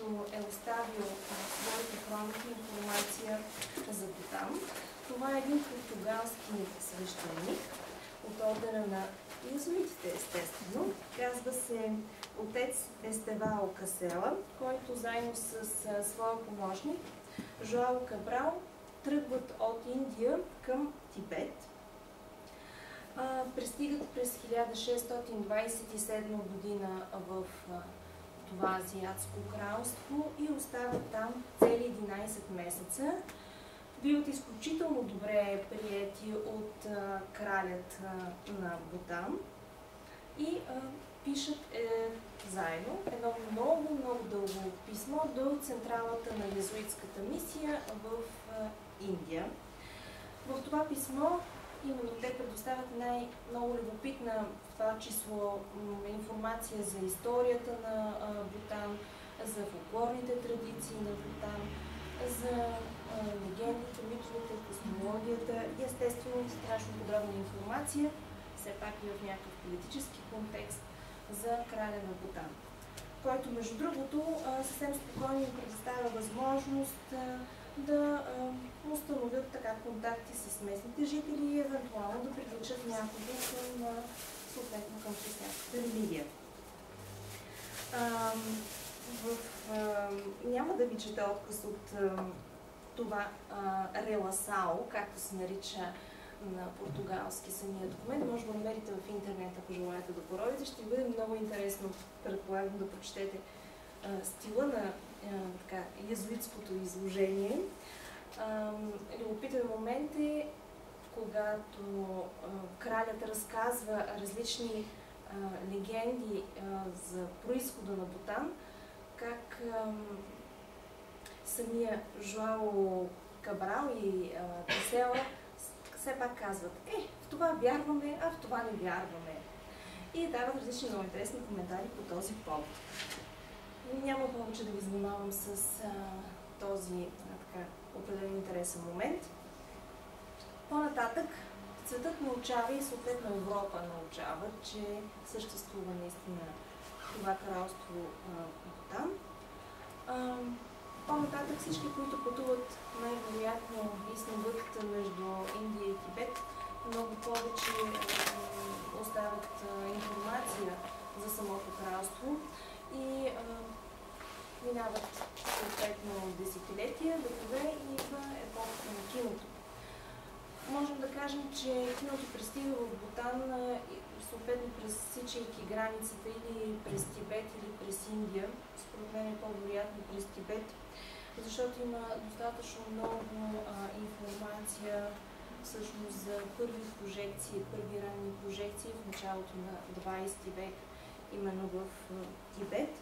който е оставил своите хроники информация за Бутан. Това е един португалски свещеник от ордена на иезуитите, естествено. Казва се отец Естевао Касела, който заедно с своя помощник Жоао Кабрал тръгват от Индия към Тибет. Пристигат през 1627 година в това азиатско кралство и остават там цели 11 месеца. Биват изключително добре приети от кралят на Бутан и пишат заедно едно много дълго писмо до централата на иезуитската мисия в Индия. В това писмо именно те предоставят най-много любопитна, в това число, информация за историята на Бутан, за фолклорните традиции на Бутан, за легендите, митовете, космологията и естествено страшно подробна информация, все пак и в някакъв политически контекст, за краля на Бутан, който между другото съвсем спокойно им предоставя възможност да установят така контакти с местните жители и евентуално да привлечат някого към християнската религия. Няма да ви чета отказ от това реласао, както се нарича на португалски самия документ. Може да го намерите в интернет, ако желаете да поровите. Ще ви бъде много интересно, предполагам, да прочетете стила на иезуитското изложение. Любопитен момент е, когато кралят разказва различни легенди за произхода на Бутан, как самия Жоао Кабрал и Касела все пак казват, в това вярваме, а в това не вярваме. И дават различни много интересни коментари по този повод. Няма повече да ви занимавам с този определен интересен момент. По-нататък светът научава и съответно Европа научава, че съществува наистина това кралство Бутан. По-нататък всички, които пътуват най-вероятно и снегът между Индия и Тибет, много повече оставят информация за самото кралство и минават съответно десетилетия, векове и идва епохата на киното. Можем да кажем, че киното пристига в Бутан съответно пресичайки границата или през Тибет, или през Индия. Според мен е по-вероятно през Тибет, защото има достатъчно много информация всъщност за първи прожекции, първи ранни прожекции в началото на 20 век, именно в Тибет.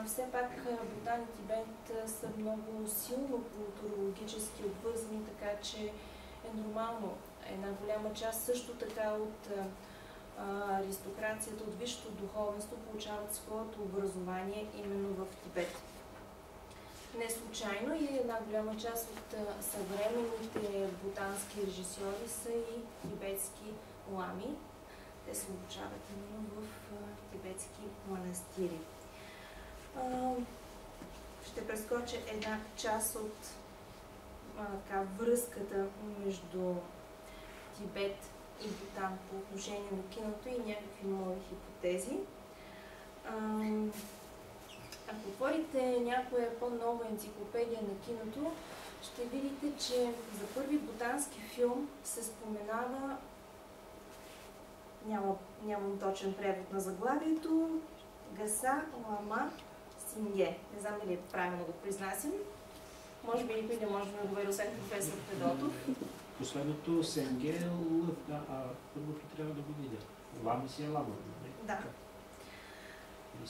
Все пак Бутан и Тибет са много силно културологически обвързани, така че е нормално една голяма част също така от аристокрацията, от висшето духовенство получават своето образование именно в Тибет. Не случайно и една голяма част от съвременните бутански режисьори са и тибетски лами. Те се обучават именно в тибетски манастири. Ще прескоча една част от връзката между Тибет и Бутан по отношение на киното и някакви мои хипотези. Ако отворите някоя по-нова енциклопедия на киното, ще видите, че за първи бутански филм се споменава, нямам точен превод на заглавието, Гаса Лама Синье. Не знам дали правилно го произнасям. Може би никой не може да ме довери, освен професор Федотов. Последното Сенге е лъв, първото трябва да го видя. Лама си е лама, нали? Да. Или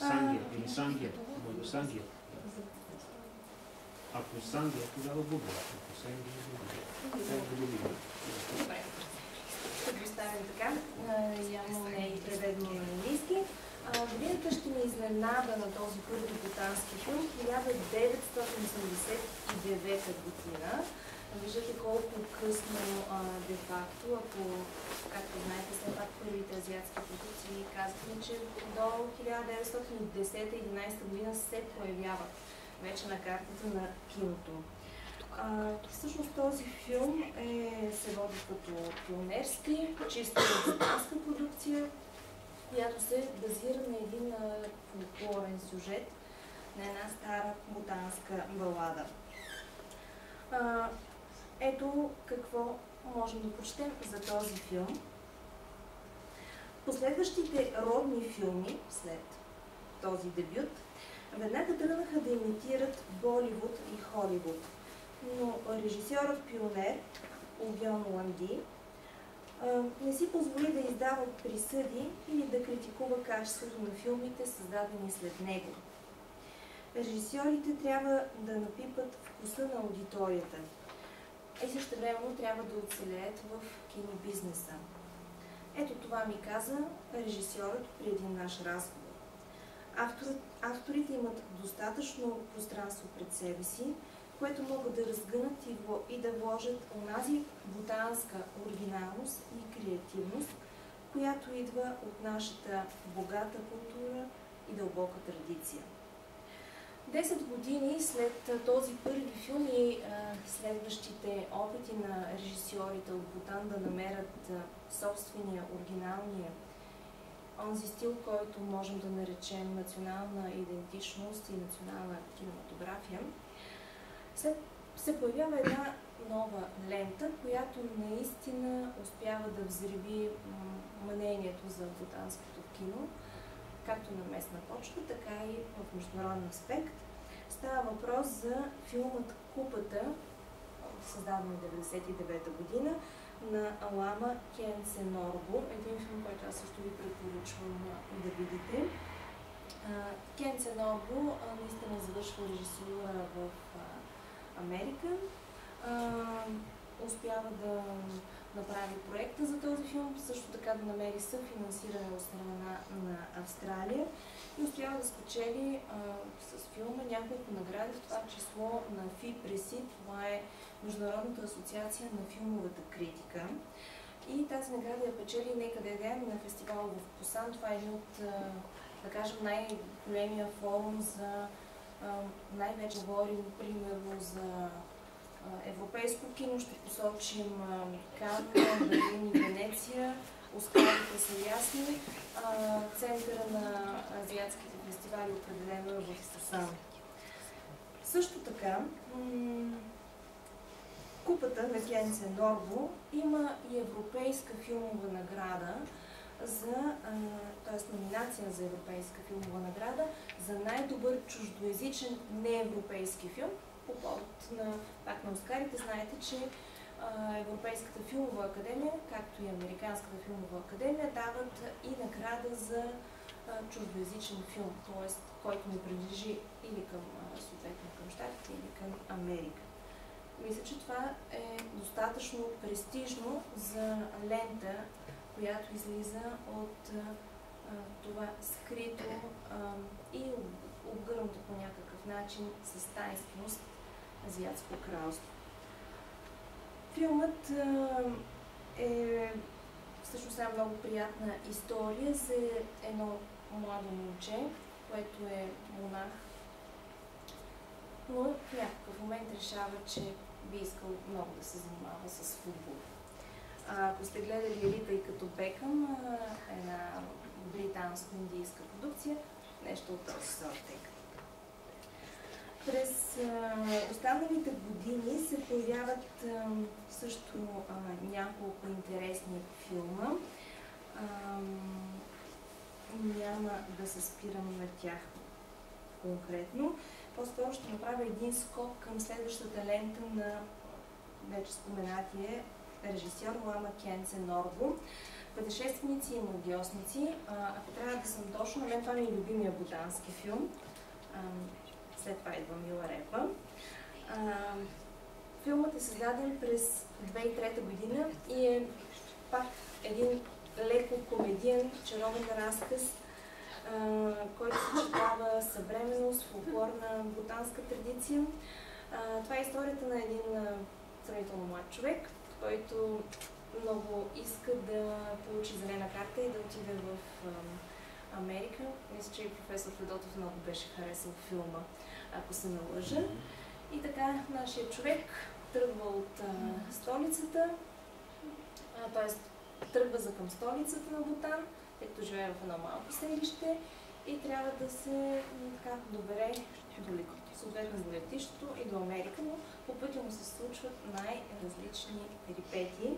Сангия. Сангия. Ако Сангия, тогава Бубер. Ако Сангия, Бубер. Добре. Ще го оставим така. Явно не е преведено на английски. Годината ще ни изненада на този първи бутански филм 1989 година. Виждате колко късно де-факто, ако, както знаете, все пак първите азиатски продукции казахме, че до 1910-11 година се появяват вече на картата на киното. Всъщност този филм се води като пионерски, чисто ботанска продукция, която се базира на един фолклорен сюжет, на една стара ботанска балада. Ето какво можем да прочетем за този филм. Последващите родни филми, след този дебют, веднага тръгнаха да имитират Боливуд и Холивуд. Но режисьорът пионер Огьон Ланди не си позволи да издава присъди или да критикува качеството на филмите, създадени след него. Режисьорите трябва да напипат вкуса на аудиторията и същевременно трябва да оцелеят в кинобизнеса. Ето това ми каза режисьорът при един наш разговор. Авторите имат достатъчно пространство пред себе си, което могат да разгънат и да вложат онази ботанска оригиналност и креативност, която идва от нашата богата култура и дълбока традиция. 10 години след този първи филм и следващите опити на режисьорите от Бутан да намерят собствения, оригиналния, онзи стил, който можем да наречем национална идентичност и национална кинематография, се появява една нова лента, която наистина успява да взриви мнението за бутанското кино, както на местна почва, така и в международен аспект. Става въпрос за филмът Купата, създаден в 1999 година, на Алама Кенценорбо. Един филм, който аз също ви препоръчвам да видите. Кенценорбо наистина завършва режисура в Америка. Успява да направи проекта за този филм, също така да намери съфинансиране от страна на Австралия и успява да спечели с филма няколко награди, в това число на ФИПРЕСИ, това е Международната асоциация на филмовата критика. И тази награда я печели Нека да ядем на фестивал в Пусан. Това е един от, да кажем, най-големия форум за най-вече говорим, примерно, за европейско кино. Ще посочим Кан, Берлин и Венеция. Оскарите са ясни. Центъра на азиатските фестивали определено е в Пусан. Също така, Купата на Кенценорбо има и европейска филмова награда, т.е. номинация за европейска филмова награда за най-добър чуждоязичен неевропейски филм. По повод пак на Оскарите, знаете, че Европейската филмова академия, както и Американската филмова академия, дават и награда за чуждоязичен филм, т.е. който не принадлежи или към съответно към Щатите, или към Америка. Мисля, че това е достатъчно престижно за лента, която излиза от това скрито и обгърнато по някакъв начин с тайнственост азиатско кралство. Филмът е всъщност една много приятна история за едно младо момче, което е монах, но в някакъв момент решава, че би искал много да се занимава с футбол. Ако сте гледали Рита и като Бекъм, една британско-индийска продукция, нещо от този сорт. През останалите години се появяват също няколко интересни филма. Няма да се спирам на тях конкретно. По-скоро ще направя един скок към следващата лента на вече споменатия режисьор Лама Кенценорбо. Пътешественици и магиосници. Ако трябва да съм точно, на мен това ми е любимия ботански филм. След това идва Мила Репа. Филмът е създаден през 2003 година и е пак един леко комедиен, чаровен разказ, който съчетава съвременност, фолклорна ботанска традиция. Това е историята на един сравнително млад човек, който много иска да получи зелена карта и да отиде в Америка. Мисля, че и професор Федотов много беше харесал филма. ако се не лъжа. И така нашия човек тръгва от столицата, т.е. тръгва за към столицата на Бутан, тъй като живее в едно малко селище и трябва да се добере съответно до летището и до Америка, но по пътя му се случват най-различни перипетии.